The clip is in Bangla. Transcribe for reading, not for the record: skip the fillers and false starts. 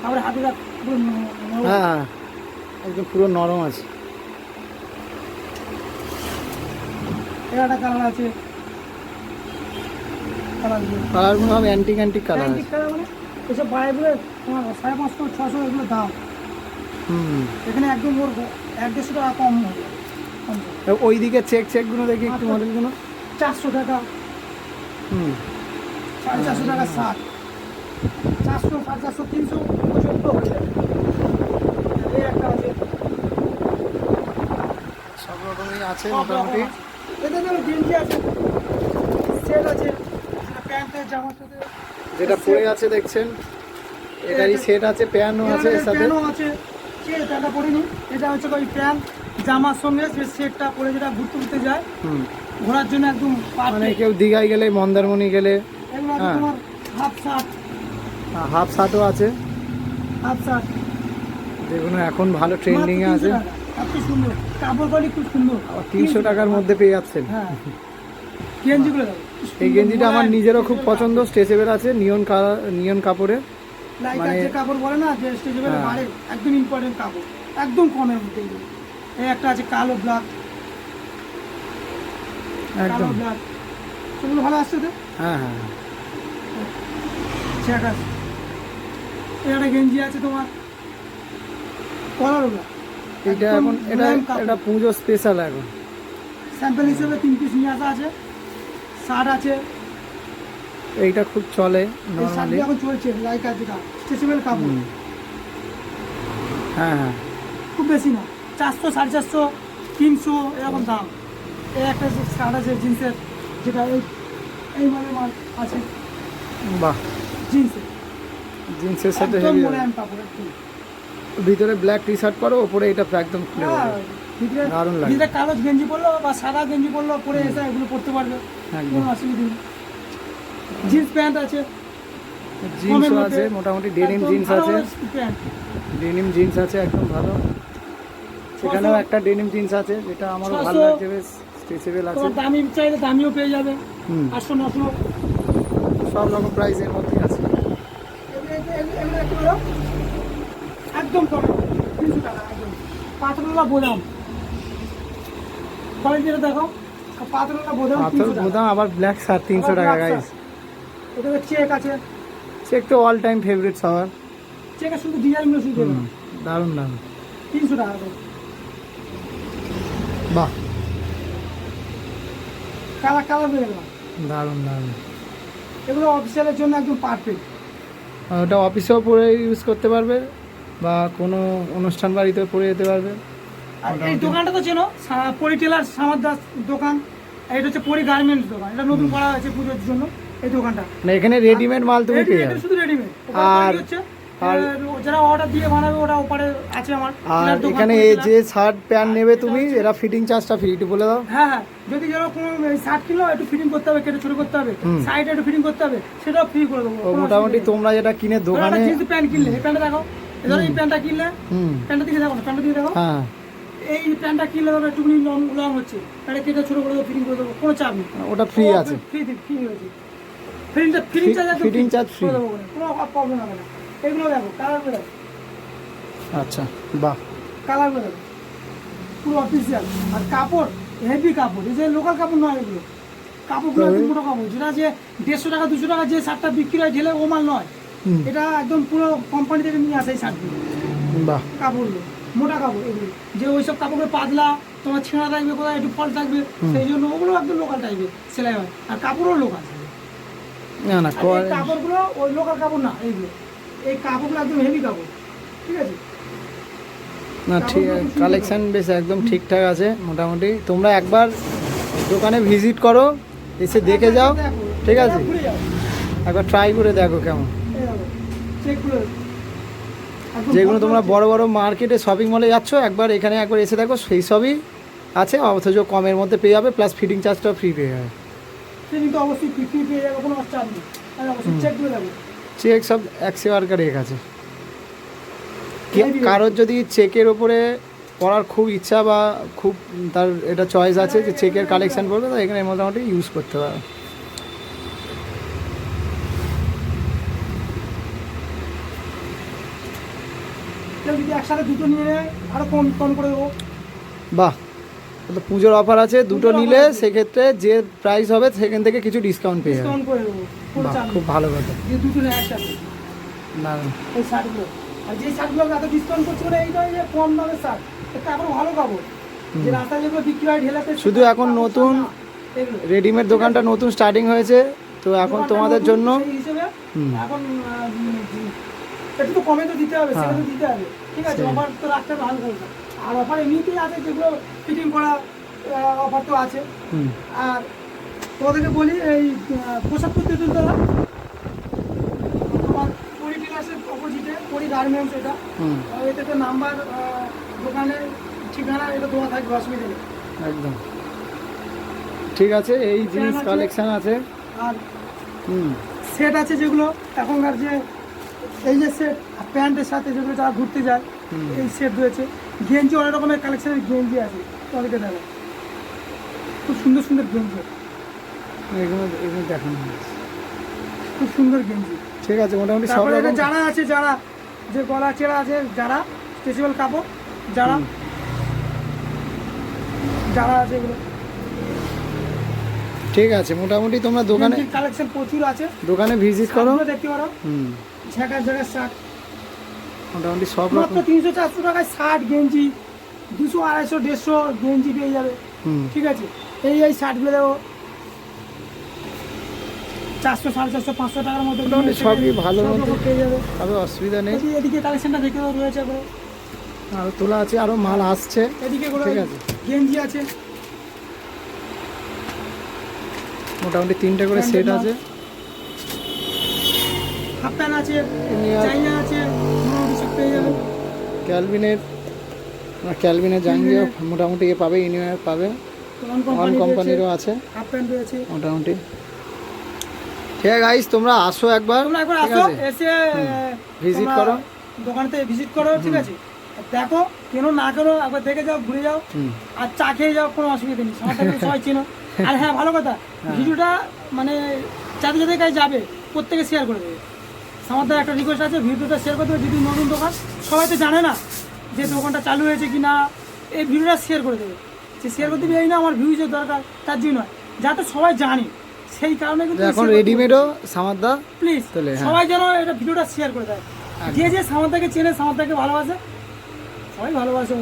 আবার হাতেটা পুরো হ্যাঁ একদম পুরো নরম আছে। এর একটা কালার আছে, কালারগুলো সব অ্যান্টিক কালার আছে। অ্যান্টিক কালার মানে এসব বাইরেগুলো তোমার 550-600 এগুলো দাম। এখানে একদম ওর 150 টাকা কম হবে। ওই দিকে চেকগুলো দেখি একটু মডেলগুলো। 400 টাকা, 450 টাকা, 60, 400, 450, 300 পর্যন্ত হয়ে যাবে। এই একটা আছে, সব রকমই আছে সব রকম মোটামুটি। আছে। এতে ধরো গেঞ্জি আছে, সেট আছে, প্যান্টের জামার সাথে যেটা পরে আছে দেখছেন, এটারই সেট আছে, প্যান্টও আছে এর সাথে। প্যান্টও আছে, প্যান্টটা পরিনি, এটা হচ্ছে ওই প্যান্ট জামার সঙ্গে যে সেটটা পরে যেটা ঘুরতে যায় ঘোরার জন্য একদম মানে কেউ দীঘায় গেলে, মন্দারমণি গেলে। এগুলো আছে তোমার হাফ শার্ট, হাফ শার্টও আছে, হাফ শার্ট যেগুলো এখন ভালো ট্রেন্ডিং এ আছে। এত সুন্দর কাপড় কোয়ালিটি, খুব সুন্দর। 300 টাকার মধ্যে পেয়ে যাচ্ছেন। হ্যাঁ, গেঞ্জিগুলো দাও। এই গেঞ্জিটা আমার নিজেরও খুব পছন্দ, স্ট্রেচেবল আছে, নিয়ন কাপড়ে। লাইকার যে কাপড় বলে না, যে স্ট্রেচেবল বাড়ে, একদম ইম্পর্টেন্ট কাপড়, একদম কমের মধ্যে। এই একটা আছে কালো ব্ল্যাক, কালো ব্ল্যাক, সেগুলো ভালো আসছে তো। হ্যাঁ হ্যাঁ ঠিক আছে। একটা গেঞ্জি আছে তোমার কলার ব্ল্যাক, এটা এখন এটা পুজো স্পেশাল। এখন স্যাম্পল হিসেবে 3 পিস নিয়ে আসা আছে। শার্ট আছে, এইটা খুব চলে এই শার্ট নরমালি। এখন চলছে লাইকার যেটা স্ট্রেচেবল কাপড়। হ্যাঁ হ্যাঁ, খুব বেশি না, 400, 450, 300 এরকম দাম। এই একটা শার্ট আছে জিন্সের, যেটা এই মাল আছে, বাহ, জিন্সের সাথে একদম হেভি। মোলায়েম কাপড়, একদম। ভিতরে ব্ল্যাক টি শার্ট পরো, উপরে এটা একদম খুলে হ্যাঁ, যাবে, দারুণ লাগে। ভিতরে কালো গেঞ্জি পরলো বা সাদা গেঞ্জি পরলো, পরে এসে এগুলো পরতে পারবে, কোনো অসুবিধা নেই। জিন্স প্যান্ট আছে, জিন্সও আছে, মোটামুটি ডেনিম জিন্স আছে, প্যান্ট ডেনিম জিন্স আছে একদম ভালো। সেখানেও একটা ডেনিম জিন্স আছে, যেটা আমারও ভালো লাগছে, বেশ স্ট্রেচেবল আছে। দামি চাইলে দামিও পেয়ে যাবে, 800, 900 সব রকম প্রাইসের মধ্যে আছে। একদম কম, 300 টাকা একদম। পাতলা বোদাম কোয়ালিটিটা দেখো, পাতলা বোদাম, পাথর বোদাম আবার ব্ল্যাক শার্ট 300 টাকা গাইস। এটা চেক আছে, চেক তো অল টাইম ফেভারিট সবার। চেকের শুধু ডিজাইনগুলো শুধু দেবেন, দারুণ দারুণ, 300 টাকা করে। বাহ, কালার হয়ে গেলাম, দারুণ দারুণ। এগুলো অফিসিয়ালের জন্য একদম পারফেক্ট। ওটা অফিসেও পরে ইউজ করতে পারবে, বা কোনো অনুষ্ঠান বাড়িতে পরে যেতে পারবে। আর এই দোকানটা তো চেনো, পরি টেলার সামার দাস দোকান। এটা হচ্ছে পরি গার্মেন্টস দোকান, এটা নতুন করা হয়েছে পুজোর জন্য এই দোকানটা। মানে এখানে রেডিমেড মাল তুমি পেয়ে যাবে, শুধু রেডিমেড। আর যারা অর্ডার দিয়ে বানাবে ওটা ওপারে আছে আমার। আর এখানে এই যে শার্ট প্যান্ট নেবে তুমি, এরা ফিটিং চার্জটা ফ্রি, একটু বলে দাও। হ্যাঁ হ্যাঁ, যদি যেরকম শার্ট কিনলো একটু ফিটিং করতে হবে, কেটে ছোট করতে হবে, সাইডে একটু ফিটিং করতে হবে, সেটাও ফ্রি করে দেবো। মোটামুটি তোমরা যেটা কিনে দোকানে, জিন্স প্যান্ট কিনলে, এই প্যান্টটা দেখো, ধরো এই প্যান্টটা কিনলে, প্যান্টটা দিকে দেখো না, প্যান্টটা দিকে দেখো, হ্যাঁ এই প্যান্টটা কিনলে ধরো একটু লং হচ্ছে, প্যান্টটা কেটে ছোট করে দেবো, ফিটিং করে দেবো, কোনো চাপ নেই। ওটা ফ্রি আছে, ফ্রি হয়েছে। ফিটিং চার্জ ফ্রি, কোনো প্রবলেম হবে না। এগুলো দেখো, কালারগুলো দেখো, আচ্ছা বাহ, কালারগুলো দেখো, পুরো অফিসিয়াল। আর কাপড় হেভি কাপড়, এই যে লোকাল কাপড় নয়, এগুলো কাপড়গুলো একদম মোটা কাপড়, যেটা যে 150 টাকা 200 টাকা যে শার্টটা বিক্রি হয় ঢেলে, ও মাল নয়। এটা একদম পুরো কোম্পানি থেকে নিয়ে আসে এই শার্টগুলো, বাহ, কাপড়গুলো মোটা কাপড়। এগুলো যে ওইসব কাপড়গুলো পাতলা, তোমার ছেঁড়া থাকবে, কোথায় একটু ফল থাকবে, সেই জন্য ওগুলো একদম লোকাল টাইপের সেলাই হয়। আর কাপড়ও লোকাল, না না কাপড়গুলো ওই লোকাল কাপড় না, এইগুলো এই কাপড়গুলো একদম হেভি কাপড়, ঠিক আছে না, ঠিক আছে, কালেকশন বেশ একদম ঠিকঠাক আছে মোটামুটি। তোমরা একবার দোকানে ভিজিট করো, এসে দেখে যাও, ঠিক আছে, একবার ট্রাই করে দেখো কেমন। যেগুলো তোমরা বড় বড় মার্কেটে শপিং মলে যাচ্ছ, একবার এখানে একবার এসে দেখো, সেই সবই আছে, অথচ কমের মধ্যে পেয়ে যাবে, প্লাস ফিটিং চার্জটাও ফ্রি পেয়ে যাবে। কিন্তু অবশ্যই ফ্রি পেয়ে যাবে, কোনো চার্জ নেই, অবশ্যই চেক করে দেবো। চেক সব 100 টাকা রেট আছে। কারোর যদি চেকের ওপরে পড়ার খুব ইচ্ছা বা খুব তার এটা চয়েস আছে যে চেকের কালেকশন করবে, তো এখানে মোটামুটি ইউজ করতে পারে। কেউ যদি একসাথে দুটো নিয়ে নেয় আরও কম কম করে দেবো। বাহ, তো পুজোর অফার আছে, দুটো পুজোর নিলে offer আছে। সেক্ষেত্রে যে প্রাইস হবে সেখান থেকে কিছু ডিসকাউন্ট পেয়ে যাবে। ডিসকাউন্ট করে দেবো, কোনো বাহ, চাপ খুব নেই। ভালো কথা। যে দুটো নেয় একসাথে না এই শার্টগুলো, আর যেই শার্টগুলো এত ডিসকাউন্ট করছে মানে এইটা যে কম দামের শার্ট, এটা এখন ভালো কাপড়। যে রাস্তায় যেগুলো বিক্রি হয় ঢেলাতে, শুধু এখন নতুন এগুলো রেডিমেড দোকানটা নতুন স্টার্টিং হয়েছে, তো এখন দোকানটা তোমাদের নতুন, জন্য সেই হিসেবে হুম। এখন একটু তো কমে তো দিতে হবে, হ্যাঁ। সেটা তো দিতে হবে, ঠিক আছে। সেই। অফার তো রাখতে হবে ভালো করে, আর অফার এমনিতেই আছে যেগুলো ফিটিং করা অফার তো আছে। হুম, আর তোমাদেরকে বলি এই 75 তেঁতুলতলা তোমার পরি টেলার্সের অপোজিটে পরি গার্মেন্টস, এটা হুম, এতে তো নাম্বার, দোকানের ঠিকানা এটা দেওয়া থাকবে, অসুবিধা নেই। একদম ঠিক আছে। এই জিন্স আছে। কালেকশন আছে। আর হুম, সেট আছে যেগুলো এখনকার যে এই যে সেট প্যান্টের সাথে যেগুলো যারা ঘুরতে যায়, হুম। এই সেট রয়েছে। গেঞ্জি অনেক রকমের কালেকশনের গেঞ্জি আছে, তোমাদেরকে দেখো খুব সুন্দর সুন্দর গেঞ্জি, এগুলো এগুলো দেখানো হয়েছে। খুব সুন্দর গেঞ্জি। ঠিক আছে, মোটামুটি সব তারপরে এটা রকম। যারা আছে, যারা যে গলা চেরা আছে, যারা স্ট্রেচেবল কাপড়, যারা হুম। যারা আছে এগুলো ঠিক আছে, মোটামুটি তোমরা দোকানে কালেকশন প্রচুর আছে, দোকানে ভিজিট করো। শার্টগুলো দেখতে পারো, হুম, ঝাঁকার ঝাঁকার শার্ট মোটামুটি সব মাত্র রকম। 300-400 টাকায় শার্ট গেঞ্জি, 200-250-150 গেঞ্জি পেয়ে যাবে, হুম, ঠিক আছে। এই শার্টগুলো দেবো 400-450-500 টাকার মধ্যে, মোটামুটি সবই ভালো সব মতো। রকম পেয়ে যাবে। তবে অসুবিধা নেই। এদিকে কালেকশনটা দেখে রয়েছে এগুলো, আরো তোলা আছে, আরো মাল আসছে। এদিকে এগুলো ঠিক আছে। গেঞ্জি আছে, মোটামুটি 3টে করে প্যান্টের সেট মাল। আছে। হাফ প্যান্ট আছে, নিয়ে আর- চাইনা আছে, মোটামুটি সব পেয়ে যাবে। ক্যালভিনের জাঙ্গিও মোটামুটি এ পাবে, ইউনিয়নের পাবে, ওয়ান ওয়ান কোম্পানিরও কোম্পানিরও আছে হাফ প্যান্ট রয়েছে। মোটামুটি। ঠিক আছে গাইস, তোমরা আসো একবার। তোমরা একবার ঠিক আসো, আছে, এসে visit তোমরা করো। দোকানতে ভিজিট করো, ঠিক আছে। দেখো কেন না করো, একবার দেখে যাও, ঘুরে যাও, হুম, আর চা খেয়ে যাও, কোনো অসুবিধা নেই। আমার থেকে সবাই চেনো। আর হ্যাঁ, ভালো কথা, ভিডিওটা মানে যাদের যাদের কাছে যাবে প্রত্যেকে শেয়ার করে দেবে। আমার একটা রিকোয়েস্ট আছে, ভিডিওটা শেয়ার করে দেবে। যদি নতুন দোকান, সবাই তো জানে না যে দোকানটা চালু হয়েছে কি না, এই ভিডিওটা শেয়ার করে দেবে। যে শেয়ার করতে দেবে এই না আমার ভিউজের দরকার, তার জন্য নয়, যাতে সবাই জানে, সেই কারণে কিন্তু এখন রেডিমেডও সামাদা প্লিজ তাহলে, হ্যাঁ। সবাই যেন এটা ভিডিওটা শেয়ার করে দেয়। যে যে সামাদাকে চেনে, সামাদাকে ভালোবাসে, সবাই ভালোবাসে।